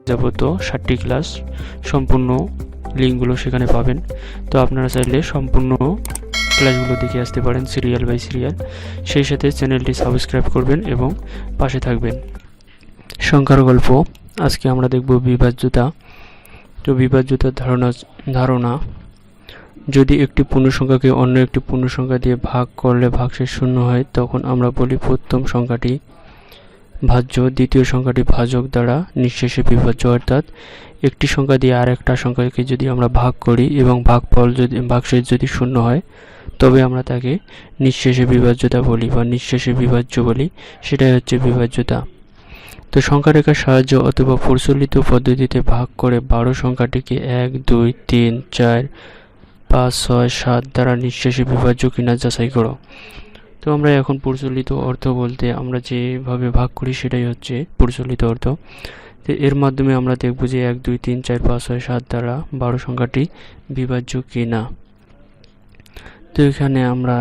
যাবত 60টি ক্লাস সম্পূর্ণ লিঙ্কগুলো সেখানে পাবেন। তো আপনারা চাইলে সম্পূর্ণ ক্লাসগুলো দেখে আসতে পারেন সিরিয়াল বাই সিরিয়াল। সেই সাথে চ্যানেলটি সাবস্ক্রাইব করবেন এবং পাশে থাকবেন। সংখ্যার গল্প আজকে আমরা দেখব বিভাজ্যতা। তো বিভাজ্যতার ধারণা যদি একটি পূর্ণসংখ্যাকে অন্য একটি পূর্ণসংখ্যা দিয়ে ভাগ করলে ভাগশেষ শূন্য হয়, তখন আমরা বলি প্রথম সংখ্যাটি ভাজ্য, দ্বিতীয় সংখ্যাটি ভাজক দ্বারা নিঃশেষে বিভাজ্য। অর্থাৎ একটি সংখ্যা দিয়ে আর একটা সংখ্যাকে যদি আমরা ভাগ করি এবং ভাগশেষ যদি শূন্য হয়, তবে আমরা তাকে নিঃশেষে বিভাজ্যতা বলি বা নিঃশেষে বিভাজ্য বলি। সেটাই হচ্ছে বিভাজ্যতা। তো সংখ্যারেখার সাহায্য অথবা প্রচলিত পদ্ধতিতে ভাগ করে 12 সংখ্যাটিকে 1, 2, 3, 4, 5, 6, 7 দ্বারা নিঃশেষে বিভাজ্য কিনা যাচাই করো। তো আমরা এখন প্রচলিত অর্থ বলতে আমরা যেভাবে ভাগ করি সেটাই হচ্ছে প্রচলিত অর্থ। তো এর মাধ্যমে আমরা দেখব যে 1, 2, 3, 4, 5, 6, 7 দ্বারা 12 সংখ্যাটি বিভাজ্য কিনা। তো এখানে আমরা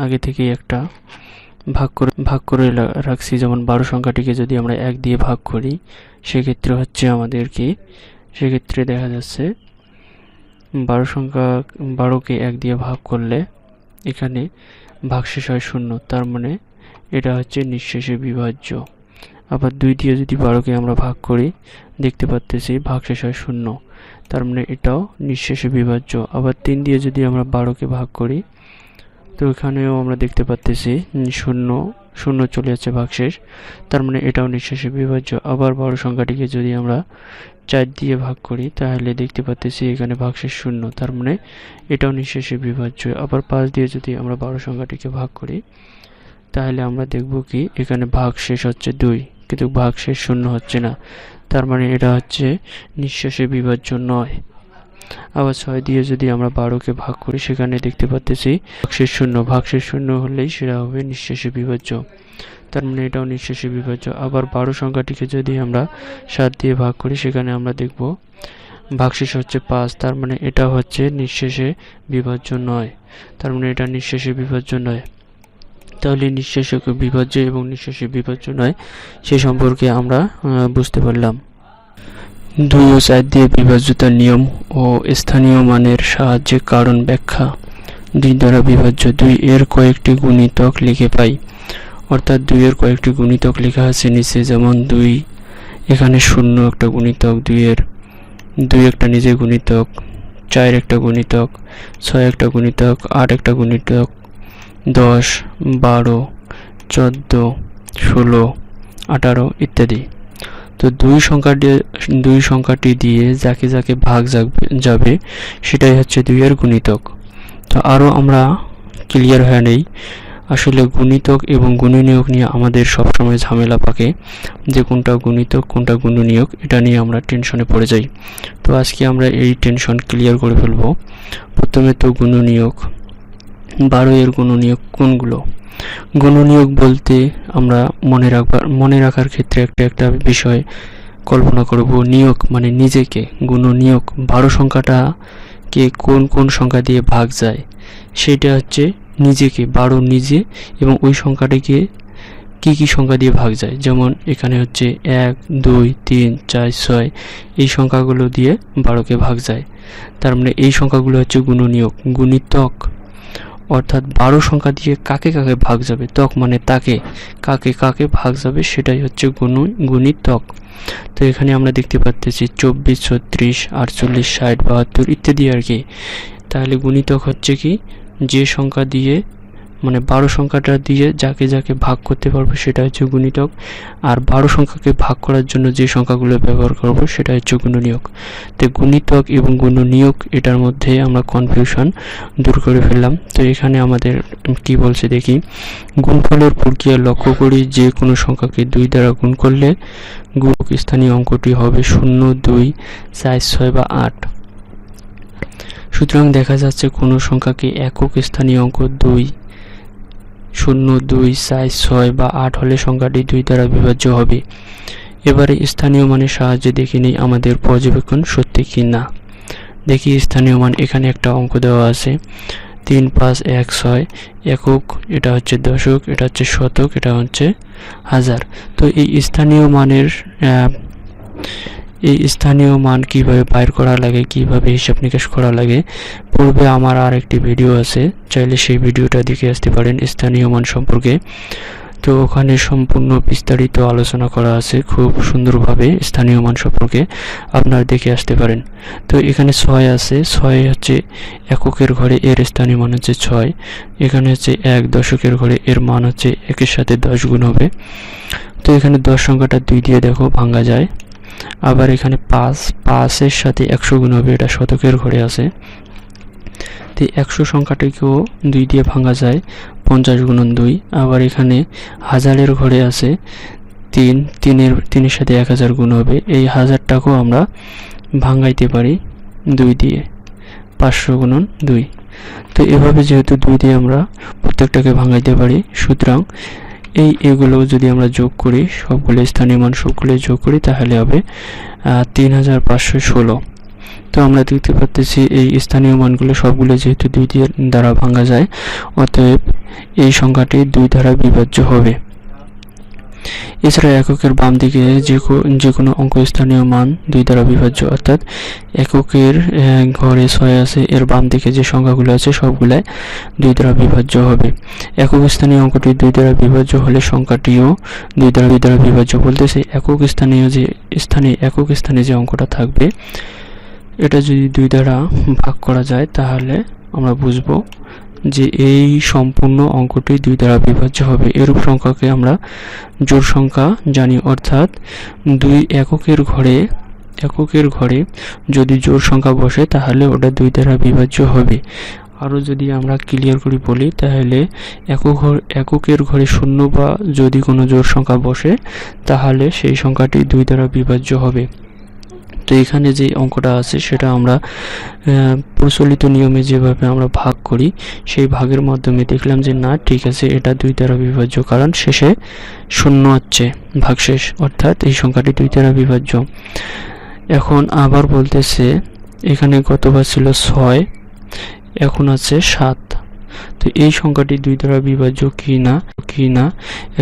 আগে থেকে একটা ভাগ করে রাখছি। যেমন 12 সংখ্যাটিকে যদি আমরা 1 দিয়ে ভাগ করি, সেক্ষেত্রে হচ্ছে আমাদের কি, সেক্ষেত্রে দেখা যাচ্ছে 12কে 1 দিয়ে ভাগ করলে এখানে ভাগশেষ হয় শূন্য, তার মানে এটা হচ্ছে নিঃশেষে বিভাজ্য। আবার 2 দিয়ে যদি 12কে আমরা ভাগ করি, দেখতে পাচ্ছি ভাগশেষ হয় শূন্য, তার মানে এটাও নিঃশেষে বিভাজ্য। আবার 3 দিয়ে যদি আমরা 12কে ভাগ করি, তো এখানেও আমরা দেখতে পাচ্ছি শূন্য চলে যাচ্ছে ভাগশেষ, তার মানে এটাও নিঃশেষে বিভাজ্য। আবার 12 সংখ্যাটিকে যদি আমরা 4 দিয়ে ভাগ করি, তাহলে দেখতে পাচ্ছি এখানে ভাগশেষ শূন্য, তার মানে এটাও নিঃশেষে বিভাজ্য। আবার 5 দিয়ে যদি আমরা 12 সংখ্যাটিকে ভাগ করি, তাহলে আমরা দেখব কি এখানে ভাগশেষ হচ্ছে 2, কিন্তু ভাগশেষ শূন্য হচ্ছে না, তার মানে এটা হচ্ছে নিঃশেষে বিভাজ্য নয়। আবার 6 দিয়ে যদি আমরা 12কে ভাগ করি, সেখানে দেখতে পাচ্ছি ভাগশেষ শূন্য হলেই সেটা হবে নিঃশেষে বিভাজ্য, তার মানে এটাও নিঃশেষে বিভাজ্য। আবার 12 সংখ্যাটিকে যদি আমরা 7 দিয়ে ভাগ করি, সেখানে আমরা দেখব ভাগশেষ হচ্ছে 5, তার মানে এটা হচ্ছে নিঃশেষে বিভাজ্য নয়, তার মানে এটা নিঃশেষে বিভাজ্য নয়। তাহলে নিঃশেষে বিভাজ্য এবং নিঃশেষে বিভাজ্য নয় সে সম্পর্কে আমরা বুঝতে পারলাম। 2 ও 4 দিয়ে বিভাজ্যতার নিয়ম ও স্থানীয় মানের সাহায্যে কারণ ব্যাখ্যা। 2 দ্বারা বিভাজ্য 2 এর কয়েকটি গুণিতক লিখে পাই। অর্থাৎ 2 এর কয়েকটি গুণিতক লেখা আছে নিচে, যেমন 2 এখানে 0 একটা গুণিতক, 2 একটা নিজে গুণিতক, 4 একটা গুণিতক, 6 একটা গুণিতক, 8 একটা গুণিতক, 10, 12, 14, 16, 18 ইত্যাদি। তো 2 সংখ্যাটি দিয়ে যাকে যাকে ভাগ যাবে সেটাই হচ্ছে 2 এর গুণিতক। তো আরও আমরা ক্লিয়ার হয়ে নেই, আসলে গুণিতক এবং গুণনীয়ক নিয়ে আমাদের সবসময় ঝামেলা পাকে, যে কোনটা গুণিতক কোনটা গুণনীয়ক, এটা নিয়ে আমরা টেনশনে পড়ে যাই। তো আজকে আমরা এই টেনশন ক্লিয়ার করে ফেলবো। প্রথমে তো গুণনীয়ক। 12 এর গুণনীয়ক কোনগুলো? গুণনীয়ক বলতে আমরা মনে রাখার ক্ষেত্রে একটা বিষয় কল্পনা করব। নিয়োগ মানে নিজেকে, গুণনীয়ক 12 সংখ্যাটাকে কোন সংখ্যা দিয়ে ভাগ যায়, সেটা হচ্ছে নিজেকে, 12 নিজে, এবং ওই সংখ্যাটিকে কি সংখ্যা দিয়ে ভাগ যায়। যেমন এখানে হচ্ছে 1, 2, 3, 4, 6 এই সংখ্যাগুলো দিয়ে 12কে ভাগ যায়, তার মানে এই সংখ্যাগুলো হচ্ছে গুণনীয়ক। গুণিতক অর্থাৎ 12 সংখ্যা দিয়ে কাকে কাকে ভাগ যাবে, তক মানে তাকে, কাকে ভাগ যাবে সেটাই হচ্ছে গুণিতক। তো এখানে আমরা দেখতে পাচ্ছি 24, 36, 48, 60, 72 ইত্যাদি আর কি। তাহলে গুণিতক হচ্ছে কি, যে সংখ্যা দিয়ে মানে 12 সংখ্যাটা দিয়ে যাকে যাকে ভাগ করতে পারবো সেটা হচ্ছে গুণিতক, আর 12 সংখ্যাকে ভাগ করার জন্য যে সংখ্যাগুলো ব্যবহার করব সেটা হচ্ছে গুণনীয়ক। তো গুণিতক এবং গুণনীয়ক এটার মধ্যে আমরা কনফিউশন দূর করে ফেললাম। তো এখানে আমাদের কি বলছে দেখি, গুণফলের প্রক্রিয়া লক্ষ্য করি, যে কোনো সংখ্যাকে 2 দ্বারা গুণ করলে গুণক স্থানীয় অঙ্কটি হবে 0, 2, 4, 6 বা 8। সুতরাং দেখা যাচ্ছে কোনো সংখ্যাকে একক স্থানীয় অঙ্ক 2, 0, 2, 4, 6 বা 8 হলে সংখ্যাটি 2 দ্বারা বিভাজ্য হবে। এবারে স্থানীয় মানের সাহায্যে দেখে নিই আমাদের পর্যবেক্ষণ সত্যি কি না। দেখি স্থানীয় মান। এখানে একটা অঙ্ক দেওয়া আছে 3, 5, 1, 6 একক, এটা হচ্ছে দশক, এটা হচ্ছে শতক, এটা হচ্ছে হাজার। তো এই স্থানীয় মানের এই স্থানীয় মান কিভাবে বাইর করা লাগে, কিভাবে হিসাব নিকাশ করা লাগে, পূর্বে আমার আর একটি ভিডিও আছে, চাইলে সেই ভিডিওটা দেখে আসতে পারেন স্থানীয় মান সম্পর্কে। তো ওখানে সম্পূর্ণ বিস্তারিত আলোচনা করা আছে খুব সুন্দরভাবে স্থানীয় মান সম্পর্কে, আপনারা দেখে আসতে পারেন। তো এখানে 6 আছে, 6 হচ্ছে এককের ঘরে এর স্থানীয় মান হচ্ছে 6। এখানে হচ্ছে 1 দশকের ঘরে এর মান হচ্ছে 1-এর সাথে 10 গুণ হবে। তো এখানে 10 সংখ্যাটা 2 দিয়ে দেখো ভাঙা যায়। আবার এখানে 5-এর সাথে 100 গুণ হবে, এটা শতকের ঘরে আছে। তো 100 সংখ্যাটিকেও 2 দিয়ে ভাঙা যায়, 50 গুণন 2। আবার এখানে হাজারের ঘরে আছে 3-এর সাথে 1000 গুণ হবে, এই হাজারটাকেও আমরা ভাঙাইতে পারি 2 দিয়ে, 500 গুণন 2। তো এভাবে যেহেতু 2 দিয়ে আমরা প্রত্যেকটাকে ভাঙাইতে পারি, সুতরাং এগুলো যদি আমরা যোগ করি, সবগুলো স্থানীয় মান সবগুলো যোগ করি, তাহলে হবে 3516। তো আমরা দেখতে পাচ্ছি এই স্থানীয় মানগুলো সবগুলো যেহেতু 2 দিয়ে দ্বারা ভাঙা যায়, অতএব এই সংখ্যাটি 2 দ্বারা বিভাজ্য হবে। এছাড়া এককের বাম দিকে যে কোনো অঙ্ক স্থানীয় মান 2 দ্বারা বিভাজ্য, অর্থাৎ এককের ঘরে 6 আছে, এর বাম দিকে যে সংখ্যাগুলো আছে সবগুলাই 2 দ্বারা বিভাজ্য হবে। একক স্থানীয় অঙ্কটি 2 দ্বারা বিভাজ্য হলে সংখ্যাটিও 2 দ্বারা বিভাজ্য। বলতেছে একক স্থানে যে অঙ্কটা থাকবে, এটা যদি 2 দ্বারা ভাগ করা যায়, তাহলে আমরা বুঝবো যে এই সম্পূর্ণ অঙ্কটি 2 দ্বারা বিভাজ্য হবে। এরূপ সংখ্যাকে আমরা জোড় সংখ্যা জানি, অর্থাৎ এককের ঘরে যদি জোড় সংখ্যা বসে, তাহলে ওটা 2 দ্বারা বিভাজ্য হবে। আরও যদি আমরা ক্লিয়ার করে বলি, তাহলে এককের ঘরে 0 বা যদি কোনো জোড় সংখ্যা বসে, তাহলে সেই সংখ্যাটি 2 দ্বারা বিভাজ্য হবে। তো এখানে যে অঙ্কটা আছে সেটা আমরা প্রচলিত নিয়মে যেভাবে আমরা ভাগ করি, সেই ভাগের মাধ্যমে দেখলাম যে না, ঠিক আছে, এটা 2 দ্বারা বিভাজ্য, কারণ শেষে 0 হচ্ছে ভাগশেষ, অর্থাৎ এই সংখ্যাটি 2 দ্বারা বিভাজ্য। এখন আবার বলতেছে এখানে গতবার ছিল 6, এখন আছে 7। তো এই সংখ্যাটি 2 দ্বারা বিভাজ্য কি না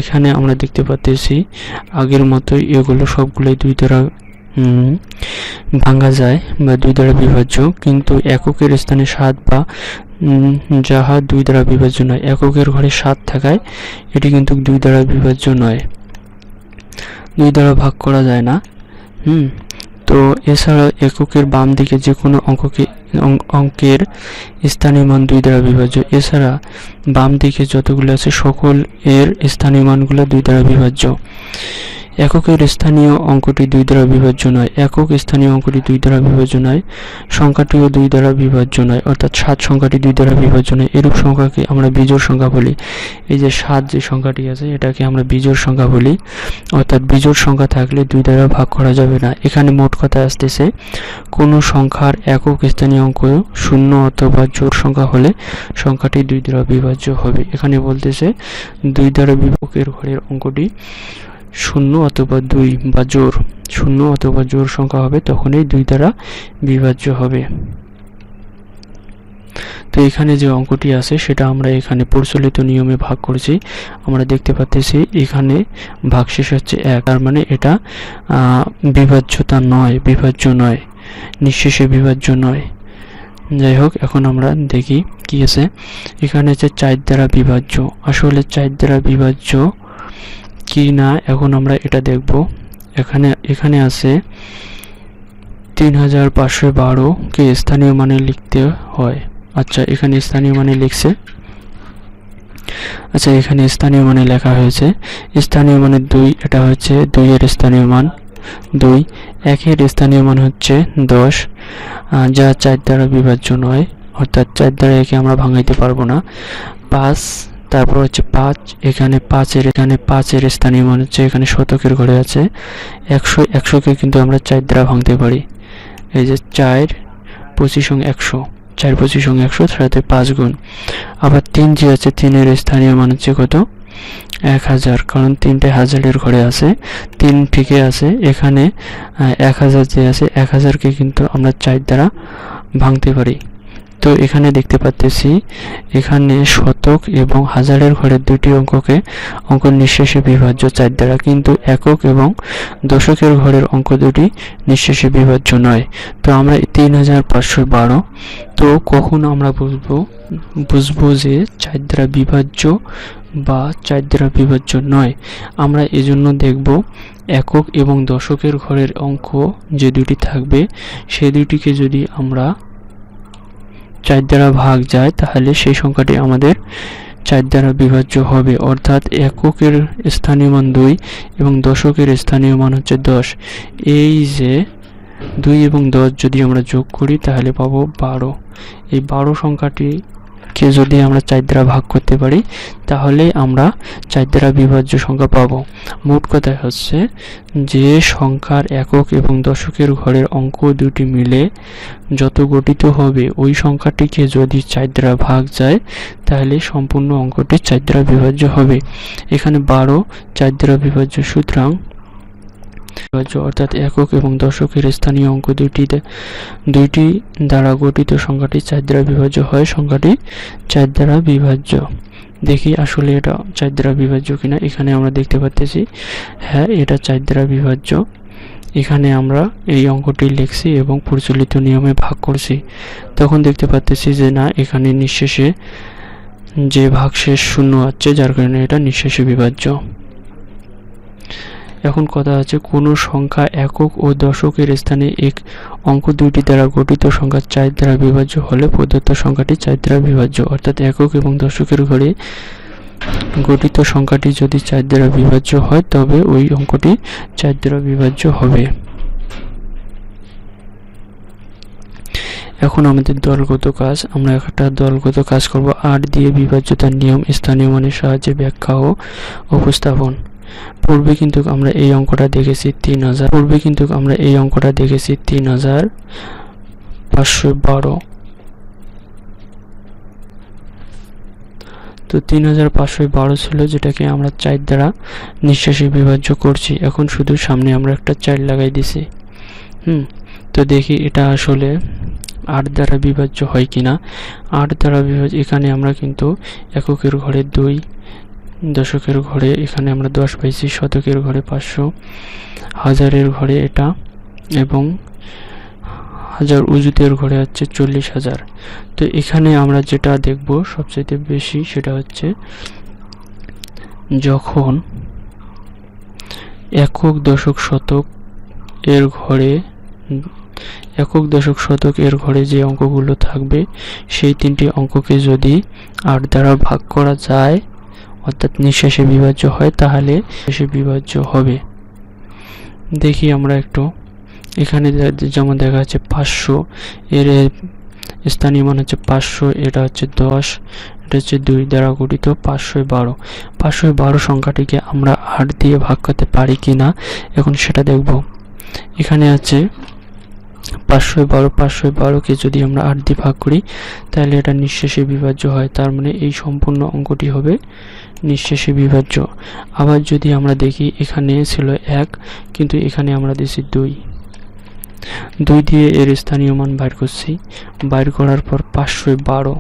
এখানে আমরা দেখতে পাচ্ছি আগের মতোই এগুলো সবগুলোই 2 দ্বারা ভাঙা যায় বা 2 দ্বারা বিভাজ্য, কিন্তু এককের স্থানে 7 বা যাহা 2 দ্বারা বিভাজ্য নয়, এককের ঘরে 7 থাকায় এটি কিন্তু 2 দ্বারা বিভাজ্য নয়, 2 দ্বারা ভাগ করা যায় না। তো এছাড়া এককের বাম দিকে যে কোনো অঙ্কের স্থানীয় মান 2 দ্বারা বিভাজ্য। এছাড়া বাম দিকে যতগুলো আছে সকল এর স্থানীয় মানগুলো 2 দ্বারা বিভাজ্য। এককের স্থানীয় অঙ্কটি 2 দ্বারা বিভাজ্য নয়, সংখ্যাটিও 2 দ্বারা বিভাজ্য নয়, অর্থাৎ 7 সংখ্যাটি 2 দ্বারা বিভাজ্য নয়। এরূপ সংখ্যাকে আমরা বিজোড় সংখ্যা বলি। এই যে 7 যে সংখ্যাটি আছে, এটাকে আমরা বিজোড় সংখ্যা বলি, অর্থাৎ বিজোড় সংখ্যা থাকলে 2 দ্বারা ভাগ করা যাবে না। এখানে মোট কথা আসতেছে, কোনো সংখ্যার একক স্থানীয় অঙ্ক 0 অথবা জোড় সংখ্যা হলে সংখ্যাটি 2 দ্বারা বিভাজ্য হবে। এখানে বলতেছে 2 দ্বারা বিভাগের ঘরের অঙ্কটি 0 অথবা 2 বা জোড় সংখ্যা হবে, তখনই 2 দ্বারা বিভাজ্য হবে। তো এখানে যে অঙ্কটি আছে সেটা আমরা এখানে প্রচলিত নিয়মে ভাগ করেছি। আমরা দেখতে পাচ্ছি এখানে ভাগশেষ হচ্ছে 1, তার মানে এটা বিভাজ্য নয়, নিঃশেষে বিভাজ্য নয়। যাই হোক, এখন আমরা দেখি কি আছে। এখানে হচ্ছে 4 দ্বারা বিভাজ্য, আসলে 4 দ্বারা বিভাজ্য কি না এখন আমরা এটা দেখব। এখানে আছে 3512 কে স্থানীয় মানে লিখতে হয়। আচ্ছা, এখানে স্থানীয় মানে লিখছে, আচ্ছা এখানে স্থানীয় মানে লেখা হয়েছে স্থানীয় মানে 2, এটা হচ্ছে 2 এর স্থানীয় মান 2, 1 এর স্থানীয় মান হচ্ছে 10, যা 4 দ্বারা বিভাজ্য নয়, অর্থাৎ 4 দ্বারা একে আমরা ভাঙাইতে পারবো না। 5, তারপর হচ্ছে 5, এখানে 5 এর স্থানীয় মান হচ্ছে, এখানে শতকের ঘরে আছে 100কে কিন্তু আমরা 4 দ্বারা ভাঙতে পারি। এই যে 4 25 100, 4 25 100, সাথে 5 গুণ। আবার 3 যে আছে, 3 এর স্থানীয় মান হচ্ছে কত? 1000, কারণ 3টে হাজারের ঘরে আছে, 3 ঠিকই আছে। এখানে 1000 যে আছে, 1000কে কিন্তু আমরা 4 দ্বারা ভাঙতে পারি। তো এখানে দেখতে পাচ্ছি এখানে শতক এবং হাজারের ঘরের দুটি অঙ্ককে অঙ্ক নিঃশেষে বিভাজ্য 4 দ্বারা, কিন্তু একক এবং দশকের ঘরের অঙ্ক দুটি নিঃশেষে বিভাজ্য নয়। তো আমরা 3512 তো কখন আমরা বুঝবো যে 4 দ্বারা বিভাজ্য বা 4 দ্বারা বিভাজ্য নয়। আমরা এজন্য দেখব একক এবং দশকের ঘরের অঙ্ক যে দুটি থাকবে সেই দুটিকে যদি আমরা 4 দ্বারা ভাগ যায় তাহলে সেই সংখ্যাটি আমাদের 4 দ্বারা বিভাজ্য হবে, অর্থাৎ এককের স্থানীয় মান 2 এবং দশকের স্থানীয় মান হচ্ছে 10। এই যে 2 এবং 10 যদি আমরা যোগ করি তাহলে পাবো 12। এই 12 সংখ্যাটিকে যদি আমরা 4 দ্বারা ভাগ করতে পারি তাহলে আমরা 4 দ্বারা বিভাজ্য সংখ্যা পাবো। মোট কথা হচ্ছে যে সংখ্যার একক এবং দশকের ঘরের অঙ্ক দুটি মিলে যত গঠিত হবে ওই সংখ্যাটিকে যদি 4 দ্বারা ভাগ যায় তাহলে সম্পূর্ণ অঙ্কটি 4 দ্বারা বিভাজ্য হবে। এখানে 12 4 দ্বারা বিভাজ্য, সুতরাং অর্থাৎ একক এবং দশকের স্থানীয় অঙ্ক দুইটি দ্বারা গঠিত সংখ্যাটি 4 দ্বারা বিভাজ্য হয়, সংখ্যাটি 4 দ্বারা বিভাজ্য। দেখি আসলে এটা 4 দ্বারা বিভাজ্য কিনা। এখানে আমরা দেখতে পাচ্ছি হ্যাঁ এটা 4 দ্বারা বিভাজ্য। এখানে আমরা এই অঙ্কটি লিখছি এবং প্রচলিত নিয়মে ভাগ করছি, তখন দেখতে পাচ্ছি যে না, এখানে নিঃশেষে যে ভাগশেষ শূন্য আছে যার কারণে এটা নিঃশেষে বিভাজ্য। এখন কথা আছে কোন সংখ্যা একক ও দশকের স্থানে এক অঙ্ক দুইটি দ্বারা গঠিত সংখ্যা 4 দ্বারা বিভাজ্য হলে প্রদত্ত সংখ্যাটি 4 দ্বারা বিভাজ্য, অর্থাৎ একক এবং দশকের ঘরে গঠিত সংখ্যাটি যদি 4 দ্বারা বিভাজ্য হয় তবে ওই অঙ্কটি 4 দ্বারা বিভাজ্য হবে। এখন আমাদের দলগত কাজ, আমরা একটা দলগত কাজ করব। 8 দিয়ে বিভাজ্যতার নিয়ম স্থানীয় মানের সাহায্যে ব্যাখ্যা ও উপস্থাপন। পূর্বে কিন্তু আমরা এই অঙ্কটা দেখেছি 3512। তো 3512 ছিল, যেটাকে আমরা 4 দ্বারা নিঃশেষে বিভাজ্য করছি। এখন শুধু সামনে আমরা একটা 4 লাগাই দিছি। তো দেখি এটা আসলে 8 দ্বারা বিভাজ্য হয় কিনা। 8 দ্বারা বিভাজ্য, এখানে আমরা কিন্তু এককের ঘরে 2, দশকের ঘরে এখানে আমরা 10 পাইছি, শতকের ঘরে 500, হাজারের ঘরে এটা এবং হাজার উজুতের ঘরে হচ্ছে 40,000। তো এখানে আমরা যেটা দেখব সবচেয়ে বেশি সেটা হচ্ছে যখন একক দশক শতক এর ঘরে যে অঙ্কগুলো থাকবে সেই 3টি অঙ্ককে যদি 8 দ্বারা ভাগ করা যায় অর্থাৎ নিঃশেষে বিভাজ্য হয় তাহলে শেষে বিভাজ্য হবে। দেখি আমরা একটু, এখানে যেমন দেখা যাচ্ছে 500 এর স্থানীয় মান হচ্ছে 500, এটা হচ্ছে 10, এটা হচ্ছে 2 দ্বারা গঠিত 512 সংখ্যাটিকে আমরা 8 দিয়ে ভাগ করতে পারি কিনা এখন সেটা দেখব। এখানে আছে 512কে যদি আমরা 8 দিয়ে ভাগ করি তাহলে এটা নিঃশেষে বিভাজ্য হয়, তার মানে এই সম্পূর্ণ অঙ্কটি হবে নিঃশেষে বিভাজ্য। আবার যদি আমরা দেখি এখানে ছিল 1 কিন্তু এখানে আমরা দিয়েছি 2 দিয়ে এর স্থানীয় মান বাইর করছি, বাইর করার পর 512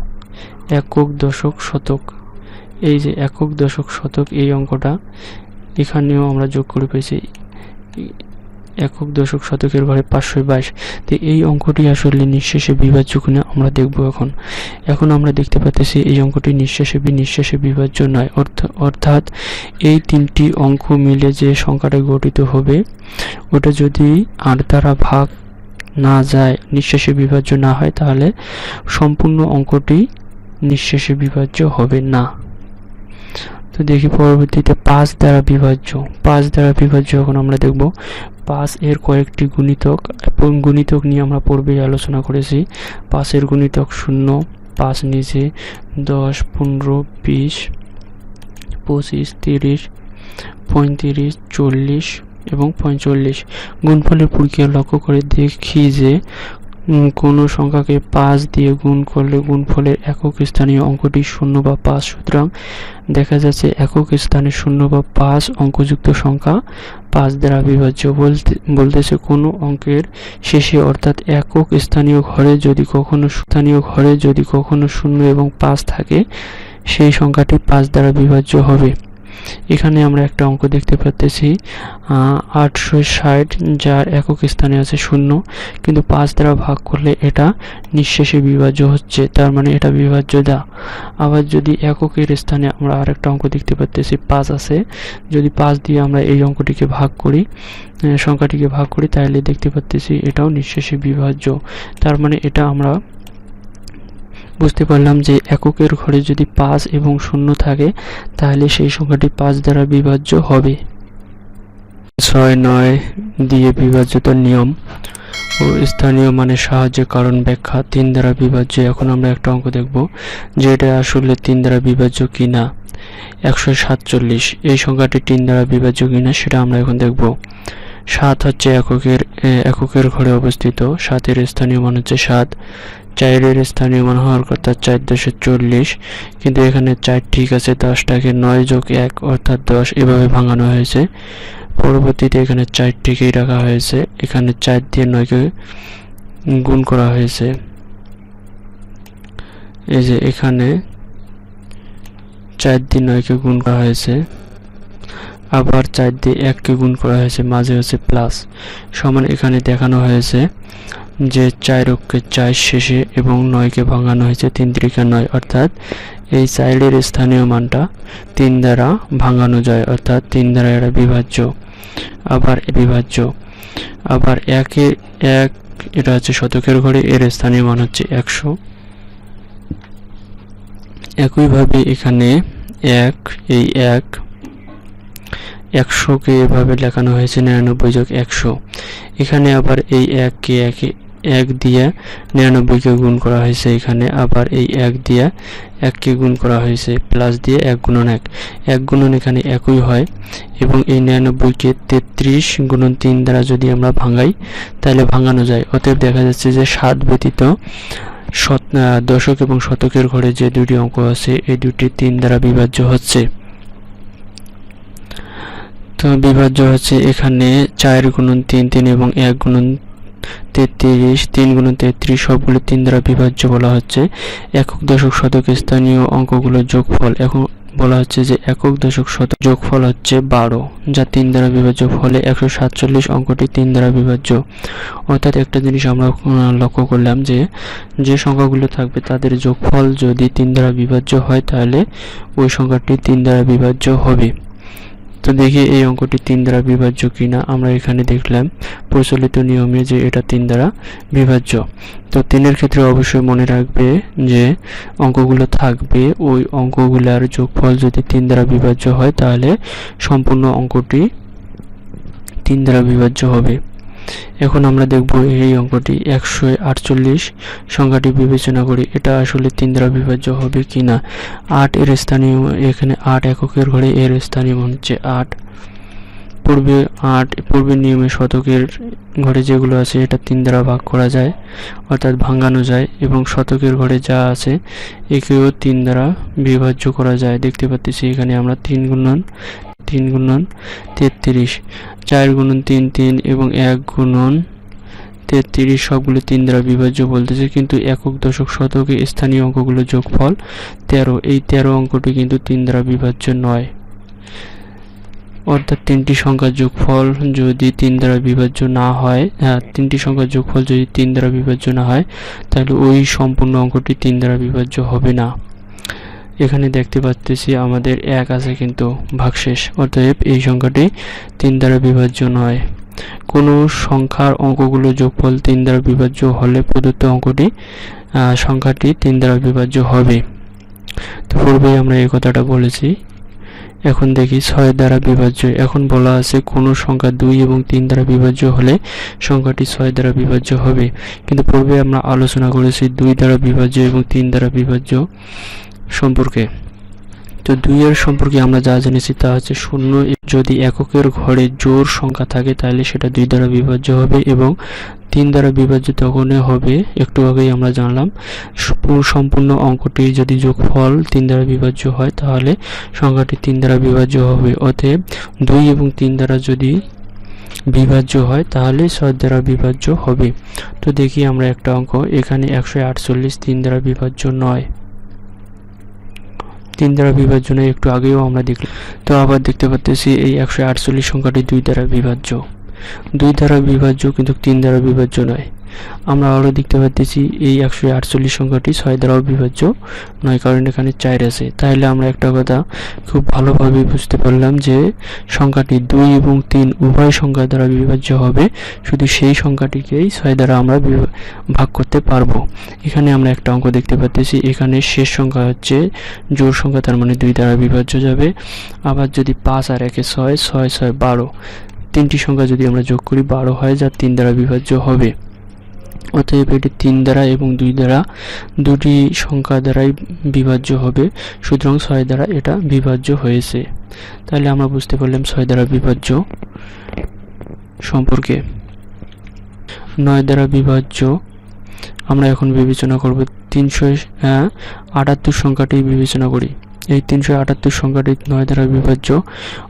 একক দশক শতক, এই যে একক দশক শতক এই অঙ্কটা এখানেও আমরা যোগ করে পেয়েছি একক দশক শতকের ঘরে 522। তো এই অঙ্কটি আসলে নিঃশেষে বিভাজ্য কিনা আমরা দেখব। এখন আমরা দেখতে পাচ্ছি এই অঙ্কটি নিঃশেষে বিভাজ্য নয়, অর্থাৎ এই 3টি অঙ্ক মিলে যে সংখ্যাটা গঠিত হবে ওটা যদি 8 দ্বারা ভাগ না যায়, নিঃশেষে বিভাজ্য না হয়, তাহলে সম্পূর্ণ অঙ্কটি নিঃশেষে বিভাজ্য হবে না। তো দেখি পরবর্তীতে 5 দ্বারা বিভাজ্য এখন আমরা দেখব। 5 এর কয়েকটি গুণিতক এবং গুণিতক নিয়ে আমরা পূর্বেই আলোচনা করেছি। 5 এর গুণিতক 0, 5 নিচে 10, 15, 20, 25, 30, 35, 40 এবং 45। গুণফলের প্রক্রিয়া লক্ষ্য করে দেখি যে কোনো সংখ্যাকে 5 দিয়ে গুণ করলে গুণফলের একক স্থানীয় অঙ্কটি 0 বা 5। সুতরাং দেখা যাচ্ছে একক স্থানে 0 বা 5 অঙ্কযুক্ত সংখ্যা 5 দ্বারা বিভাজ্য। বলতেছে কোনো অঙ্কের শেষে অর্থাৎ একক স্থানীয় ঘরে যদি কখনো 0 এবং 5 থাকে, সেই সংখ্যাটি 5 দ্বারা বিভাজ্য হবে। এখানে আমরা একটা অঙ্ক দেখতে পাচ্ছি 860, যার একক স্থানে আছে 0, কিন্তু 5 দ্বারা ভাগ করলে এটা নিঃশেষে বিভাজ্য হচ্ছে, তার মানে এটা বিভাজ্য দা। আবার যদি এককের স্থানে আমরা আরেকটা অঙ্ক দেখতে পাচ্ছি 5 আছে, যদি 5 দিয়ে আমরা এই অঙ্কটিকে সংখ্যাটিকে ভাগ করি, তাহলে দেখতে পাচ্ছি এটাও নিঃশেষে বিভাজ্য। তার মানে এটা আমরা বুঝতে পারলাম যে এককের ঘরে যদি 5 এবং 0 থাকে, তাহলে সেই সংখ্যাটি 5 দ্বারা বিভাজ্য হবে। 6, 9 দিয়ে বিভাজ্যতার নিয়ম ও স্থানীয় মানের সাহায্যে কারণ ব্যাখ্যা। 3 দ্বারা বিভাজ্য। এখন আমরা একটা অঙ্ক দেখব যে এটা আসলে 3 দ্বারা বিভাজ্য কিনা। 147, এই সংখ্যাটি 3 দ্বারা বিভাজ্য কিনা সেটা আমরা এখন দেখব। 7 হচ্ছে এককের ঘরে অবস্থিত। 7 এর স্থানীয় মান হচ্ছে 7। 4 এর স্থানীয় মান হওয়ার কথা 4×40, কিন্তু এখানে 4 ঠিক আছে, 10টাকে 9 যোগ 1 অর্থাৎ 10 এভাবে ভাঙানো হয়েছে। পরবর্তীতে এখানে 4 ঠিকই রাখা হয়েছে, এখানে 4 দিয়ে 9কে গুণ করা হয়েছে। এই যে এখানে 4 দিয়ে 9কে গুণ করা হয়েছে, আবার 4 দিয়ে 1কে গুণ করা হয়েছে, মাঝে হচ্ছে প্লাস। সমান এখানে দেখানো হয়েছে যে 4 অক্ষে 4 শেষে এবং 9কে ভাঙানো হয়েছে 3 × 9, অর্থাৎ এই 4 এর স্থানীয় মানটা 3 দ্বারা ভাঙানো যায়, অর্থাৎ 3 দ্বারা এটা বিভাজ্য। আবার 1 এটা হচ্ছে শতকের ঘরে, এর স্থানীয় মান হচ্ছে 100। একইভাবে এখানে 100কে এভাবে লেখানো হয়েছে 99 যোগ 100। এখানে আবার এই 1 দিয়ে 99কে গুণ করা হয়েছে, এখানে আবার এই 1 দিয়ে 1কে গুণ করা হয়েছে, প্লাস দিয়ে 1 গুণন 1। 1 গুণন এখানে একই হয়, এবং এই 99কে 33 গুণন 3 দ্বারা যদি আমরা ভাঙাই, তাহলে ভাঙানো যায়। অতএব দেখা যাচ্ছে যে 7 ব্যতীত দশক এবং শতকের ঘরে যে দুটি অঙ্ক আছে, এই দুটি 3 দ্বারা বিভাজ্য হচ্ছে। তো বিভাজ্য হচ্ছে এখানে 4 গুণন 3 3 এবং 1 গুণন 33, 3 গুণন 33 সবগুলো 3 দ্বারা বিভাজ্য বলা হচ্ছে। একক, দশক, শতক স্থানীয় অঙ্কগুলোর যোগফল। এখন বলা হচ্ছে যে একক, দশক, শতক যোগফল হচ্ছে 12, যা 3 দ্বারা বিভাজ্য। ফলে 147 অঙ্কটি 3 দ্বারা বিভাজ্য। অর্থাৎ একটা জিনিস আমরা লক্ষ্য করলাম যে সংখ্যাগুলো থাকবে তাদের যোগফল যদি 3 দ্বারা বিভাজ্য হয়, তাহলে ওই সংখ্যাটি 3 দ্বারা বিভাজ্য হবে। তো দেখি এই অঙ্কটি 3 দ্বারা বিভাজ্য কিনা। আমরা এখানে দেখলাম প্রচলিত নিয়মে যে এটা 3 দ্বারা বিভাজ্য। তো 3-এর ক্ষেত্রে অবশ্যই মনে রাখবে যে অঙ্কগুলো থাকবে, ওই অঙ্কগুলোর যোগফল যদি 3 দ্বারা বিভাজ্য হয়, তাহলে সম্পূর্ণ অঙ্কটি 3 দ্বারা বিভাজ্য হবে। এখন আমরা দেখব এই অঙ্কটি 148 সংখ্যাটি বিবেচনা করি, এটা আসলে 3 দ্বারা বিভাজ্য হবে কিনা। 8 এর স্থানীয়, এখানে 8 এককের ঘরে এর স্থানীয় মান হচ্ছে 8। পূর্বের নিয়মে শতকের ঘরে যেগুলো আছে এটা 3 দ্বারা ভাগ করা যায়, অর্থাৎ ভাঙানো যায়, এবং শতকের ঘরে যা আছে একেও 3 দ্বারা বিভাজ্য করা যায়। দেখতে পাচ্ছি এখানে আমরা 3 গুণন 33, 4 গুণন 3 3 এবং 1 গুণন 33 সবগুলো 3 দ্বারা বিভাজ্য বলতেছে, কিন্তু একক, দশক, শতকে স্থানীয় অঙ্কগুলোর যোগফল 13। এই 13 অঙ্কটি কিন্তু 3 দ্বারা বিভাজ্য নয়। অর্থাৎ 3টি সংখ্যার যোগফল যদি 3 দ্বারা বিভাজ্য না হয়, 3টি সংখ্যার যোগফল যদি 3 দ্বারা বিভাজ্য না হয়, তাহলে ওই সম্পূর্ণ অঙ্কটি 3 দ্বারা বিভাজ্য হবে না। এখানে দেখতে পাচ্ছি আমাদের 1 আছে কিন্তু ভাগশেষ, অতএব এই সংখ্যাটি 3 দ্বারা বিভাজ্য নয়। কোনো সংখ্যার অঙ্কগুলো যোগফল 3 দ্বারা বিভাজ্য হলে প্রদত্ত সংখ্যাটি 3 দ্বারা বিভাজ্য হবে। তো পূর্বেই আমরা এই কথাটা বলেছি। এখন দেখি 6 দ্বারা বিভাজ্য। এখন বলা আছে কোনো সংখ্যা 2 এবং 3 দ্বারা বিভাজ্য হলে সংখ্যাটি 6 দ্বারা বিভাজ্য হবে, কিন্তু পূর্বে আমরা আলোচনা করেছি 2 দ্বারা বিভাজ্য এবং 3 দ্বারা বিভাজ্য সম্পর্কে। তো তো 2 এর সম্পর্কে আমরা যা জেনেছি তা হচ্ছে শূন্য যদি এককের ঘরে জোড় সংখ্যা থাকে তাহলে সেটা 2 দ্বারা বিভাজ্য হবে এবং 3 দ্বারা বিভাজ্য তখনই হবে, একটু আগেই আমরা জানলাম, সম্পূর্ণ অঙ্কটি যদি যোগফল 3 দ্বারা বিভাজ্য হয় তাহলে সংখ্যাটি 3 দ্বারা বিভাজ্য হবে। অতএব 2 এবং 3 দ্বারা যদি বিভাজ্য হয় তাহলে 6 দ্বারা বিভাজ্য হবে। তো দেখি আমরা একটা অঙ্ক, এখানে 148 3 দ্বারা বিভাজ্য নয়, 3 দ্বারা বিভাজ্য নয়, একটু আগেও আমরা দেখলাম। তো আবার দেখতে পাচ্ছি এই 148 সংখ্যাটি 2 দ্বারা বিভাজ্য, 2 দ্বারা বিভাজ্য কিন্তু 3 দ্বারা বিভাজ্য নয়। আমরা আরও দেখতে পাচ্ছি এই 148 সংখ্যাটি 6 দ্বারাও বিভাজ্য নয়, কারণ এখানে 4 আছে। তাহলে আমরা একটা কথা খুব ভালোভাবে বুঝতে পারলাম যে সংখ্যাটি 2 এবং 3 উভয় সংখ্যা দ্বারা বিভাজ্য হবে, শুধু সেই সংখ্যাটিকেই 6 দ্বারা আমরা ভাগ করতে পারবো। এখানে আমরা একটা অঙ্ক দেখতে পাচ্ছি, এখানে শেষ সংখ্যা হচ্ছে জোড় সংখ্যা, তার মানে 2 দ্বারা বিভাজ্য যাবে। আবার যদি 5 আর 1 6, 6 6 12, তিনটি সংখ্যা যদি আমরা যোগ করি 12 হয়, যা 3 দ্বারা বিভাজ্য হবে। অতএব এটি 3 দ্বারা এবং 2 দ্বারা দুটি সংখ্যা দ্বারাই বিভাজ্য হবে, সুতরাং 6 দ্বারা এটা বিভাজ্য হয়েছে। তাহলে আমরা বুঝতে পারলাম 6 দ্বারা বিভাজ্য সম্পর্কে। 9 দ্বারা বিভাজ্য আমরা এখন বিবেচনা করব। 378 সংখ্যাটি বিবেচনা করি। এই 378 সংখ্যাটি 9 দ্বারা বিভাজ্য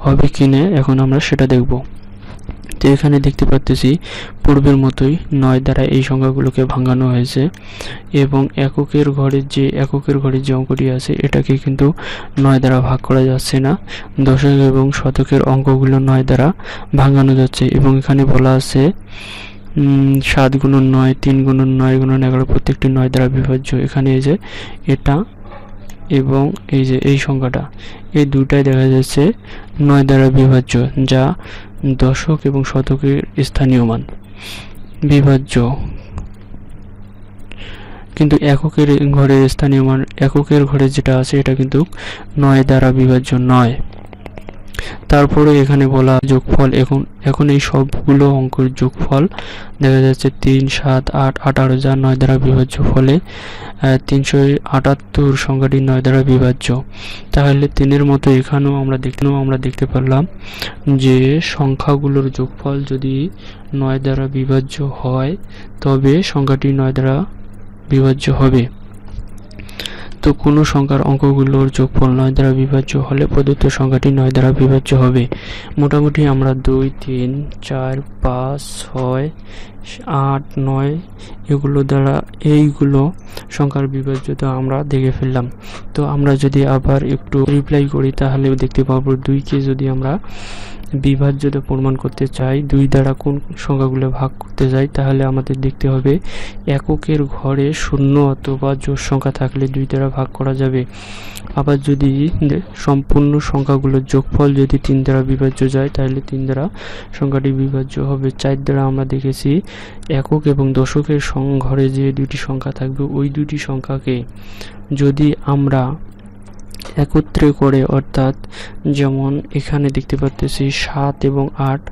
হবে কিনা এখন আমরা সেটা দেখব। তো এখানে দেখতে পাচ্ছি পূর্বের মতোই 9 দ্বারা এই সংখ্যাগুলোকে ভাঙানো হয়েছে এবং এককের ঘরে যে অঙ্কটি আছে এটাকে কিন্তু 9 দ্বারা ভাগ করা যাচ্ছে না। দশক এবং শতকের অঙ্কগুলো 9 দ্বারা ভাঙানো যাচ্ছে এবং এখানে বলা আছে 7 গুণন 9, 3 গুণন 9 গুণন 11 প্রত্যেকটি 9 দ্বারা বিভাজ্য। এখানে এই যে এটা এবং এই যে এই সংখ্যাটা, এই দুটাই দেখা যাচ্ছে 9 দ্বারা বিভাজ্য, যা দশক এবং শতকের স্থানীয় মান বিভাজ্য, কিন্তু এককের ঘরের স্থানীয় মান, এককের ঘরে যেটা আছে এটা কিন্তু 9 দ্বারা বিভাজ্য নয়। তারপরে এখানে বলা যোগফল, এখন এই সবগুলো অঙ্কের যোগফল দেখা যাচ্ছে 3 7 8 18, যা 9 দ্বারা বিভাজ্য, ফলে 378 সংখ্যাটি 9 দ্বারা বিভাজ্য। তাহলে 3-এর মতো এখানেও আমরা দেখতে পারলাম যে সংখ্যাগুলোর যোগফল যদি 9 দ্বারা বিভাজ্য হয় তবে সংখ্যাটি 9 দ্বারা বিভাজ্য হবে। তো কোনো সংখ্যার অঙ্কগুলোর যোগফল 9 দ্বারা বিভাজ্য হলে প্রদত্ত সংখ্যাটি 9 দ্বারা বিভাজ্য হবে। মোটামুটি আমরা 2 3 4 5 6 8 9 এইগুলো সংখ্যার বিভাজ্যতা আমরা দেখে ফেললাম। তো আমরা যদি আবার একটু রিপ্লাই করি তাহলে দেখতে পাবো 2কে যদি আমরা বিভাজ্যতা প্রমাণ করতে চাই, 2 দ্বারা কোন সংখ্যাগুলো ভাগ করতে চাই, তাহলে আমাদের দেখতে হবে এককের ঘরে শূন্য অথবা জোড় সংখ্যা থাকলে 2 দ্বারা ভাগ করা যাবে। আবার যদি সম্পূর্ণ সংখ্যাগুলোর যোগফল যদি 3 দ্বারা বিভাজ্য যায় তাহলে 3 দ্বারা সংখ্যাটি বিভাজ্য হবে। 4 দ্বারা আমরা দেখেছি একক এবং দশকের ঘরে যে দুটি সংখ্যা থাকবে ওই দুটি সংখ্যাকে যদি আমরা একত্রে করে, অর্থাৎ যেমন এখানে দেখতে পাচ্ছি 7 এবং 8,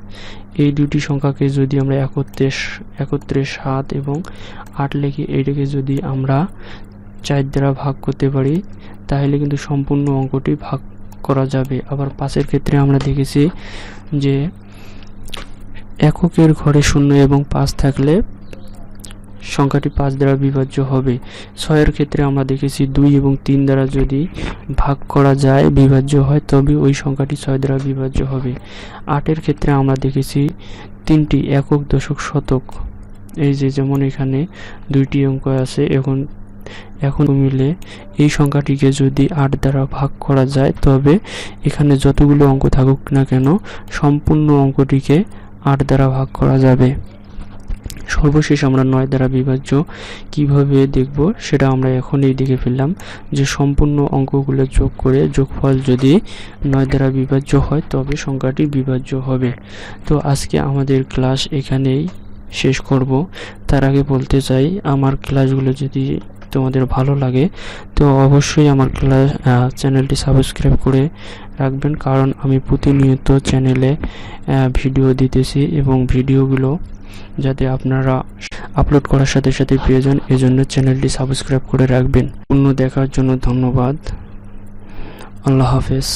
এই দুটি সংখ্যাকে যদি আমরা একত্রে 7 এবং 8 লিখি, এইটাকে যদি আমরা 4 দ্বারা ভাগ করতে পারি তাহলে কিন্তু সম্পূর্ণ অঙ্কটি ভাগ করা যাবে। আবার 5-এর ক্ষেত্রে আমরা দেখেছি যে এককের ঘরে 0 এবং 5 থাকলে সংখ্যাটি 5 দ্বারা বিভাজ্য হবে। 6-এর ক্ষেত্রে আমরা দেখেছি 2 এবং 3 দ্বারা যদি ভাগ করা যায় বিভাজ্য হয় তবে ওই সংখ্যাটি 6 দ্বারা বিভাজ্য হবে। 8-এর ক্ষেত্রে আমরা দেখেছি 3টি একক দশক শতক, এই যে যেমন এখানে 2টি অঙ্ক আছে, এখন মিলে এই সংখ্যাটিকে যদি 8 দ্বারা ভাগ করা যায় তবে এখানে যতগুলো অঙ্ক থাকুক না কেন সম্পূর্ণ অঙ্কটিকে 8 দ্বারা ভাগ করা যাবে। সর্বশেষ আমরা 9 দ্বারা বিভাজ্য কিভাবে দেখব সেটা আমরা এখনই দেখে ফেললাম যে সম্পূর্ণ অঙ্কগুলো যোগ করে যোগফল যদি 9 দ্বারা বিভাজ্য হয় তবে সংখ্যাটি বিভাজ্য হবে। তো আজকে আমাদের ক্লাস এখানেই শেষ করব। তার আগে বলতে চাই আমার ক্লাসগুলো যদি তোমাদের ভালো লাগে তো অবশ্যই আমার চ্যানেলটি সাবস্ক্রাইব করে রাখবেন, কারণ আমি প্রতিনিয়ত চ্যানেলে ভিডিও দিতেছি এবং ভিডিওগুলো যাতে আপনারা আপলোড করার সাথে সাথে পেয়ে যান, এজন্য চ্যানেলটি সাবস্ক্রাইব করে রাখবেন। অন্য দেখার জন্য ধন্যবাদ। আল্লাহ হাফেজ।